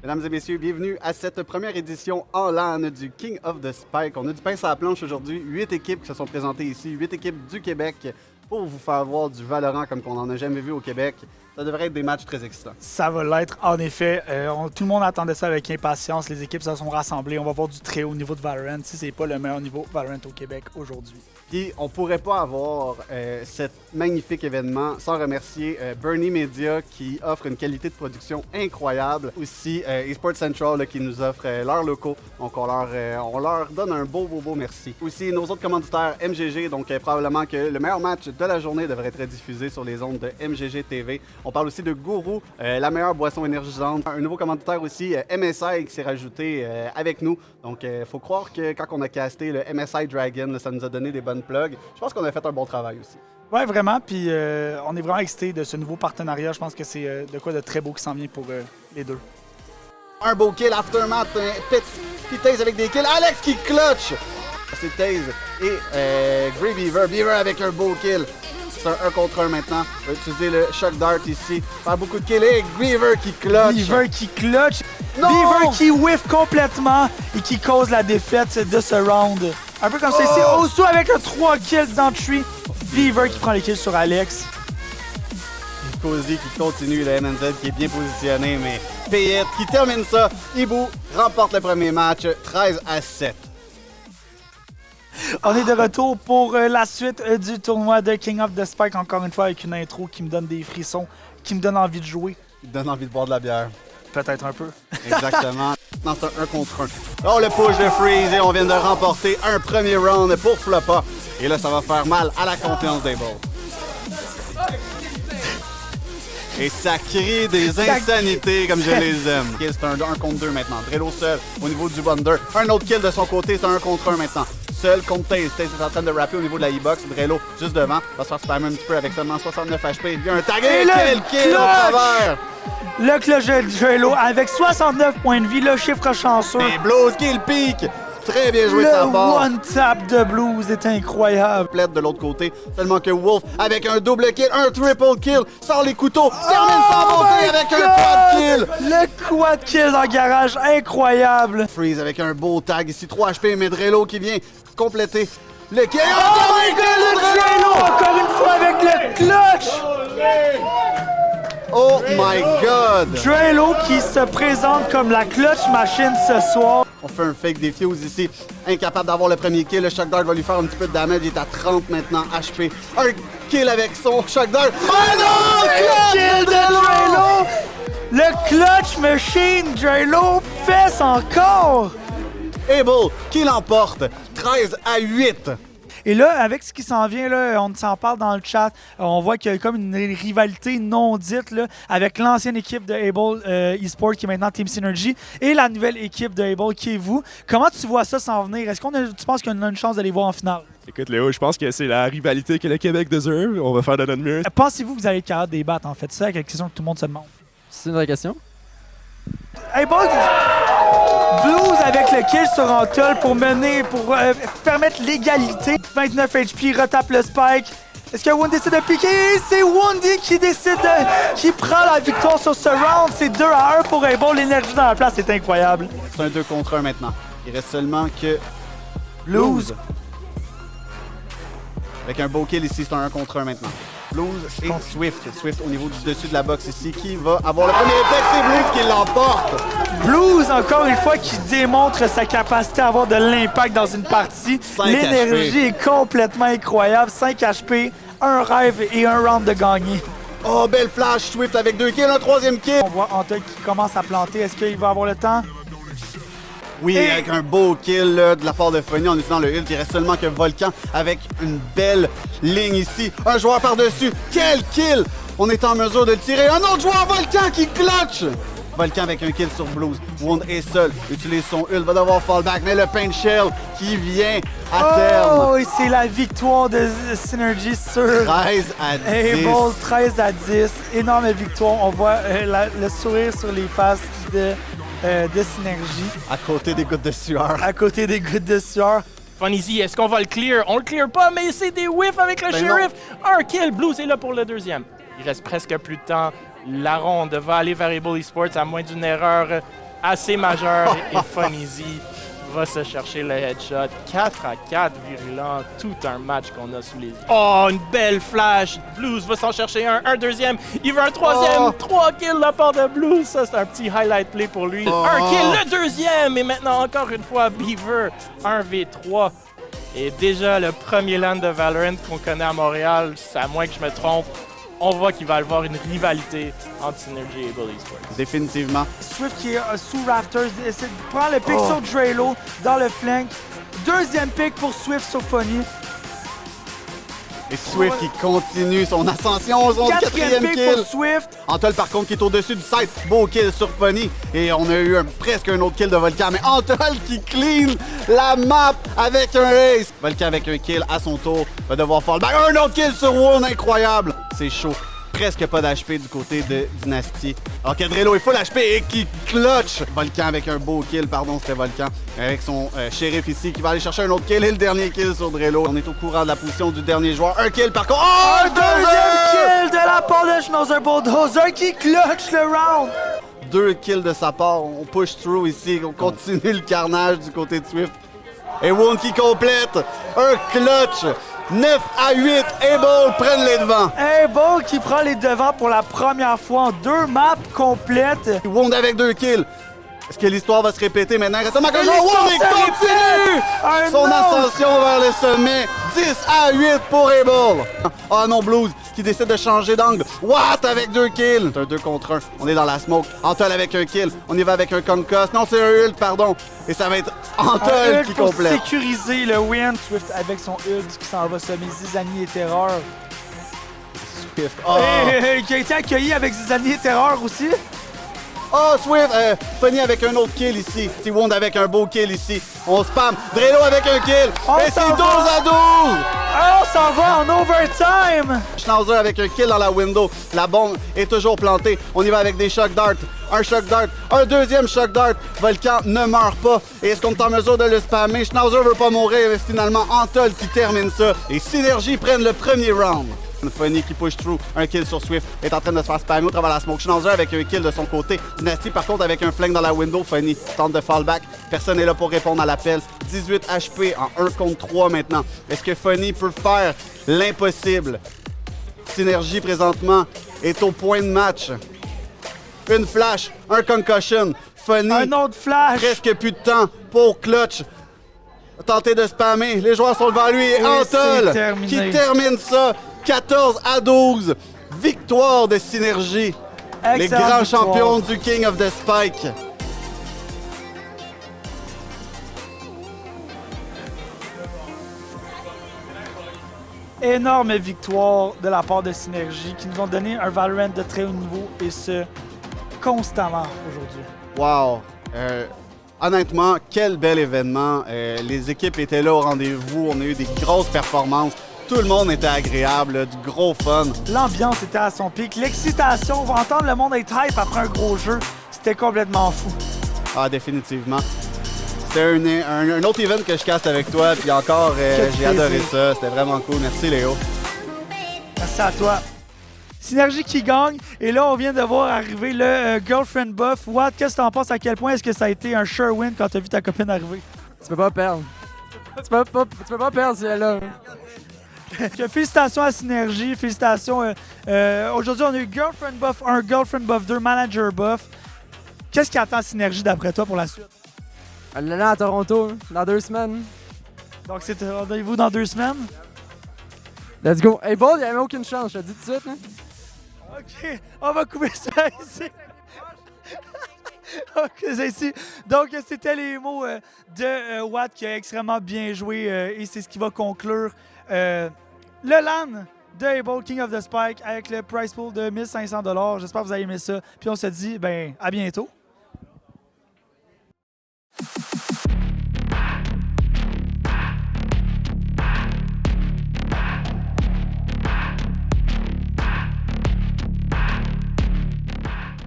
Mesdames et messieurs, bienvenue à cette première édition en LAN du King of the Spike. On a du pain sur la planche aujourd'hui, 8 équipes qui se sont présentées ici, 8 équipes du Québec pour vous faire voir du Valorant comme on n'en a jamais vu au Québec. Ça devrait être des matchs très excitants. Ça va l'être, en effet. Tout le monde attendait ça avec impatience. Les équipes se sont rassemblées. On va voir du très haut niveau de Valorant, si c'est pas le meilleur niveau Valorant au Québec aujourd'hui. Puis on pourrait pas avoir cet magnifique événement sans remercier Bernie Media qui offre une qualité de production incroyable. Aussi Esports Central là, qui nous offre leurs locaux. Donc on leur donne un beau merci. Aussi nos autres commanditaires MGG, donc probablement que le meilleur match de la journée devrait être diffusé sur les ondes de MGG TV. On parle aussi de Gourou, la meilleure boisson énergisante. Un nouveau commanditaire aussi, MSI, qui s'est rajouté avec nous. Donc, il faut croire que quand on a casté le MSI Dragon, là, ça nous a donné des bonnes plugs. Je pense qu'on a fait un bon travail aussi. Oui, vraiment. Puis on est vraiment excités de ce nouveau partenariat. Je pense que c'est de quoi de très beau qui s'en vient pour les deux. Un beau kill, Aftermath, petit Taze avec des kills. Alex qui clutch! C'est Taze et Grey Beaver. Beaver avec un beau kill. C'est un 1 contre 1 maintenant. On va utiliser le Shock Dart ici. Faire beaucoup de kills. Et Beaver qui clutch. Beaver qui clutch. Non! Beaver qui whiff complètement et qui cause la défaite de ce round. Un peu comme ça ici. Osu avec un 3 kills d'entry. Beaver qui prend les kills sur Alex. Cozy qui continue, le MNZ qui est bien positionné, mais Payette qui termine ça. Ibu remporte le premier match 13-7. On est de retour pour la suite du tournoi de King of the Spike, encore une fois avec une intro qui me donne des frissons, qui me donne envie de jouer. Il donne envie de boire de la bière. Peut-être un peu. Exactement. Non, c'est un 1 contre 1. Oh, le push de Freeze et on vient de remporter un premier round pour Floppa. Et là, ça va faire mal à la confiance des Bulls. Et ça crée des insanités comme je les aime. C'est un 1 contre 2 maintenant. Drello seul au niveau du Wonder. Un autre kill de son côté, c'est un 1 contre 1 maintenant. Seul contre Taze. Taze est en train de rapper au niveau de la e-box. Drello juste devant. Va se faire spammer un petit peu avec seulement 69 HP. Il y a un tag et le kill au travers. Le clutch de Drello avec 69 points de vie, le chiffre chanceux. Et Blues qui le pique. Très bien joué de sa part. Le one-tap de Blues est incroyable. Complète de l'autre côté. Seulement que Wolf, avec un double kill, un triple kill, sort les couteaux, termine sans bonté avec un quad kill. Le quad kill dans le garage, incroyable. Freeze avec un beau tag ici, 3 HP, Medrello qui vient compléter le kill. Oh my God, le Drello encore une fois avec le clutch. Oh my God! Drello qui se présente comme la clutch machine ce soir. On fait un fake defuse ici. Incapable d'avoir le premier kill. Le Shock Dart va lui faire un petit peu de damage. Il est à 30 maintenant HP. Un kill avec son Shock Dart. Oh non! Le kill de Drello! Le clutch machine Drello fesse encore! Able qui l'emporte 13-8. Et là, avec ce qui s'en vient, là, on s'en parle dans le chat, on voit qu'il y a comme une rivalité non dite là, avec l'ancienne équipe de Able Esports qui est maintenant Team Synergy et la nouvelle équipe de Able qui est vous. Comment tu vois ça s'en venir? Est-ce tu penses qu'on a une chance de les voir en finale? Écoute Léo, je pense que c'est la rivalité que le Québec déserve. On va faire de notre mieux. Pensez-vous que vous allez être capable de les battre en fait? C'est ça la question que tout le monde se demande. C'est une vraie question? Able Blues avec le kill sur Antol pour mener, pour permettre l'égalité. 29 HP, retape le spike. Est-ce que Wound décide de piquer? C'est Wundy qui décide qui prend la victoire sur ce round. C'est 2-1 pour Able. L'énergie dans la place, c'est incroyable. C'est un 2 contre 1 maintenant. Il reste seulement que Blues. Avec un beau kill ici, c'est un 1 contre 1 maintenant. Blues et Swift. Swift au niveau du dessus de la box ici qui va avoir le premier effet. C'est Blues qui l'emporte. Blues, encore une fois, qui démontre sa capacité à avoir de l'impact dans une partie. L'énergie est complètement incroyable. 5 HP, un rêve et un round de gagné. Oh, belle flash. Swift avec 2 kills, un 3e kill. On voit Antol qui commence à planter. Est-ce qu'il va avoir le temps? Oui, avec un beau kill là, de la part de Funny en utilisant le ult. Il reste seulement que Volcan avec une belle ligne ici. Un joueur par-dessus. Quel kill! On est en mesure de le tirer. Un autre joueur, Volcan, qui clutch! Volcan avec un kill sur Blues. Wound est seul. Utilise son ult. Va devoir fall back. Mais le Paint Shell qui vient à terme. Oh, et c'est la victoire de Synergy sur 13-10. Able, 13-10. Énorme victoire. On voit le sourire sur les faces de Synergy. À côté des gouttes de sueur. À côté des gouttes de sueur. Funny, est-ce qu'on va le clear? On le clear pas, mais c'est des whiffs avec le shérif. Un kill, Blues est là pour le deuxième. Il reste presque plus de temps. La ronde va aller vers Able Esports à moins d'une erreur assez majeur et Funny va se chercher le headshot. 4-4 virulent, tout un match qu'on a sous les yeux. Oh, une belle flash. Blues va s'en chercher un deuxième. Il veut un troisième. 3 kills de la part de Blues. Ça, c'est un petit highlight play pour lui. Un kill, le deuxième. Et maintenant, encore une fois, Beaver, 1v3. Et déjà, le premier land de Valorant qu'on connaît à Montréal, c'est à moins que je me trompe, on voit qu'il va y avoir une rivalité entre Synergy et Able Esports. Définitivement. Swift qui est sous Raptors, prend le pick sur Drelo dans le flank. Deuxième pick pour Swift sur Funny. Et Swift qui continue son ascension, son quatrième pick kill. pour Swift. Antol, par contre, qui est au-dessus du site. Beau kill sur Funny. Et on a eu presque un autre kill de Volcan. Mais Antol qui clean la map avec un ace. Volcan avec un kill à son tour. Va devoir fall back. Un autre kill sur Wound, incroyable. C'est chaud. Presque pas d'HP du côté de Dynasty. Alors que Drelo est full HP et qui clutch. Volcan avec un beau kill, pardon, c'était Volcan. Avec son shérif ici qui va aller chercher un autre kill et le dernier kill sur Drelo. On est au courant de la position du dernier joueur. Un kill par contre. Oh, Un deuxième kill de la part de Schnauzer Bulldozer qui clutch le round. 2 kills de sa part. On push through ici. On continue le carnage du côté de Swift. Et Wound qui complète. Un clutch. 9-8. Able prennent les devants. Able qui prend les devants pour la première fois en 2 maps complètes. Wound avec 2 kills. Est-ce que l'histoire va se répéter maintenant? Récemment, comme l'histoire Wound se continue répète! son Un autre! ascension vers le sommet. 10-8 pour Able. Ah non, Blues qui décide de changer d'angle. What avec 2 kills? C'est un 2 contre 1. On est dans la smoke. Antol avec un kill. On y va avec un concuss. Non, c'est un ult, pardon. Et ça va être Antol qui pour complète. sécuriser le win. Swift avec son ult qui s'en va semer Zizani et Terreur. Swift. Oh. Et qui a été accueilli avec Zizani et Terreur aussi. Oh, Swift, Funny avec un autre kill ici. T-Wound avec un beau kill ici. On spam. Drelo avec un kill. Et c'est 12-12. Ah, on s'en va en overtime. Schnauzer avec un kill dans la window. La bombe est toujours plantée. On y va avec des shock darts. Un shock dart. Un deuxième shock dart. Volcan ne meurt pas. Et est-ce qu'on est en mesure de le spammer? Schnauzer veut pas mourir. Mais finalement, Antol qui termine ça. Et Synergy prennent le premier round. Funny qui push through, un kill sur Swift, est en train de se faire spammer au travers la smoke. Schnauzer avec un kill de son côté. Dynasty par contre avec un flank dans la window. Funny tente de fall back. Personne n'est là pour répondre à l'appel. 18 HP en 1 contre 3 maintenant. Est-ce que Funny peut faire l'impossible? Synergy présentement est au point de match. Une flash, un concussion. Funny, Un autre flash. presque plus de temps pour clutch. Tenter de spammer. Les joueurs sont devant lui. Et Et Antol c'est terminé. qui termine ça. 14-12. Victoire de Synergy. Les Excellente grands victoire. champions du King of the Spike. Énorme victoire de la part de Synergy qui nous ont donné un Valorant de très haut niveau et ce, constamment aujourd'hui. Wow. Honnêtement, quel bel événement. Les équipes étaient là au rendez-vous. On a eu des grosses performances. Tout le monde était agréable, là, du gros fun. L'ambiance était à son pic. L'excitation, on va entendre le monde être hype après un gros jeu. C'était complètement fou. Ah, définitivement. C'était un autre event que je caste avec toi. Puis encore, Quel j'ai adoré plaisir. ça. C'était vraiment cool. Merci, Léo. Merci à toi. Synergie qui gagne. Et là, on vient de voir arriver le girlfriend buff. Watt, qu'est-ce que t'en penses? À quel point est-ce que ça a été un sure win quand t'as vu ta copine arriver? Tu peux pas perdre. Tu peux pas perdre si elle est là. Félicitations à Synergie. Félicitations. Aujourd'hui, on a eu girlfriend buff 1, girlfriend buff 2, manager buff. Qu'est-ce qui attend Synergie d'après toi pour la suite? Elle est là à Toronto, dans 2 semaines. Donc, c'est rendez-vous dans 2 semaines? Let's go. Hey, Ball, il n'y avait aucune chance, je te dis tout de suite. Hein? OK, on va couper ça ici. OK, c'est ici. Donc, c'était les mots de Watt qui a extrêmement bien joué et c'est ce qui va conclure le LAN de Able King of the Spike avec le price pool de 1500 $. J'espère que vous avez aimé ça. Puis on se dit, ben, à bientôt.